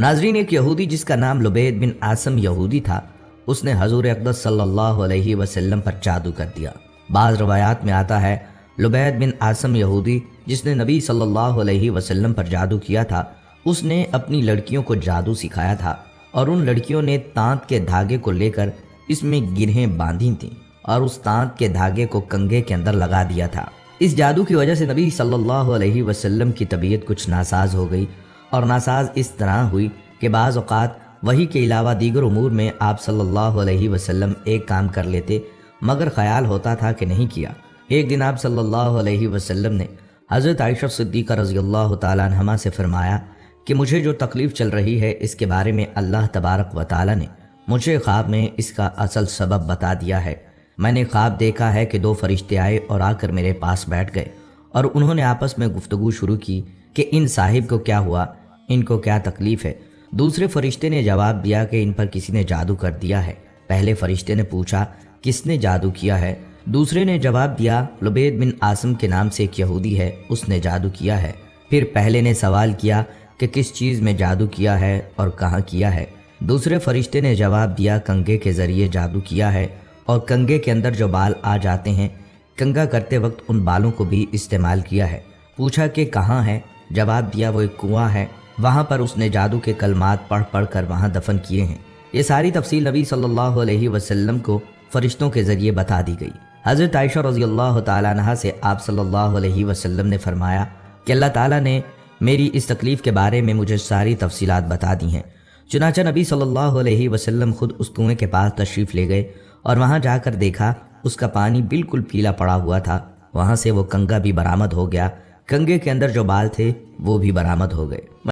ناظرین، ایک یہودی جس کا نام لبید بن عاصم یہودی تھا، اس نے حضور اقدس صلی اللہ علیہ وسلم پر جادو کر دیا۔ بعض روایات میں آتا ہے لبید بن عاصم یہودی جس نے نبی صلی اللہ علیہ وسلم پر جادو کیا تھا، اس نے اپنی لڑکیوں کو جادو سکھایا تھا، اور ان لڑکیوں نے تانت کے دھاگے کو لے کر اس میں گرہیں باندھی تھیں اور اس تانت کے دھاگے کو کنگھے کے اندر لگا دیا تھا۔ اس جادو کی وجہ سے نبی صلی اللہ علیہ وسلم کی طبیعت کچھ ناساز ہو گئی، اور ناساز اس طرح ہوئی کہ بعض اوقات وحی کے علاوہ دیگر امور میں آپ صلی اللہ علیہ وسلم ایک کام کر لیتے، مگر خیال ہوتا تھا کہ نہیں کیا۔ ایک دن آپ صلی اللہ علیہ وسلم نے حضرت عائشہ صدیقہ رضی اللہ تعالیٰ عنہما سے فرمایا کہ مجھے جو تکلیف چل رہی ہے اس کے بارے میں اللہ تبارک و تعالیٰ نے مجھے خواب میں اس کا اصل سبب بتا دیا ہے۔ میں نے خواب دیکھا ہے کہ دو فرشتے آئے اور آ کر میرے پاس بیٹھ گئے، اور انہوں نے آپس میں گفتگو شروع کی کہ ان صاحب کو کیا ہوا، ان کو کیا تکلیف ہے۔ دوسرے فرشتے نے جواب دیا کہ ان پر کسی نے جادو کر دیا ہے۔ پہلے فرشتے نے پوچھا کس نے جادو کیا ہے؟ دوسرے نے جواب دیا لبید بن عاصم کے نام سے ایک یہودی ہے، اس نے جادو کیا ہے۔ پھر پہلے نے سوال کیا کہ کس چیز میں جادو کیا ہے اور کہاں کیا ہے؟ دوسرے فرشتے نے جواب دیا کنگھے کے ذریعے جادو کیا ہے، اور کنگھے کے اندر جو بال آ جاتے ہیں، کنگھا کرتے وقت ان بالوں کو بھی استعمال کیا ہے۔ پوچھا کہ کہاں ہے؟ جواب دیا وہ ایک کنواں ہے، وہاں پر اس نے جادو کے کلمات پڑھ پڑھ کر وہاں دفن کیے ہیں۔ یہ ساری تفصیل نبی صلی اللہ علیہ وسلم کو فرشتوں کے ذریعے بتا دی گئی۔ حضرت عائشہ رضی اللہ تعالیٰ عنہا سے آپ صلی اللہ علیہ وسلم نے فرمایا کہ اللہ تعالیٰ نے میری اس تکلیف کے بارے میں مجھے ساری تفصیلات بتا دی ہیں۔ چنانچہ نبی صلی اللہ علیہ وسلم خود اس کنویں کے پاس تشریف لے گئے، اور وہاں جا کر دیکھا اس کا پانی بالکل پیلا پڑا ہوا تھا۔ وہاں سے وہ کنگھا بھی برآمد ہو گیا، کنگھے کے اندر جو بال تھے وہ بھی برآمد ہو گئے۔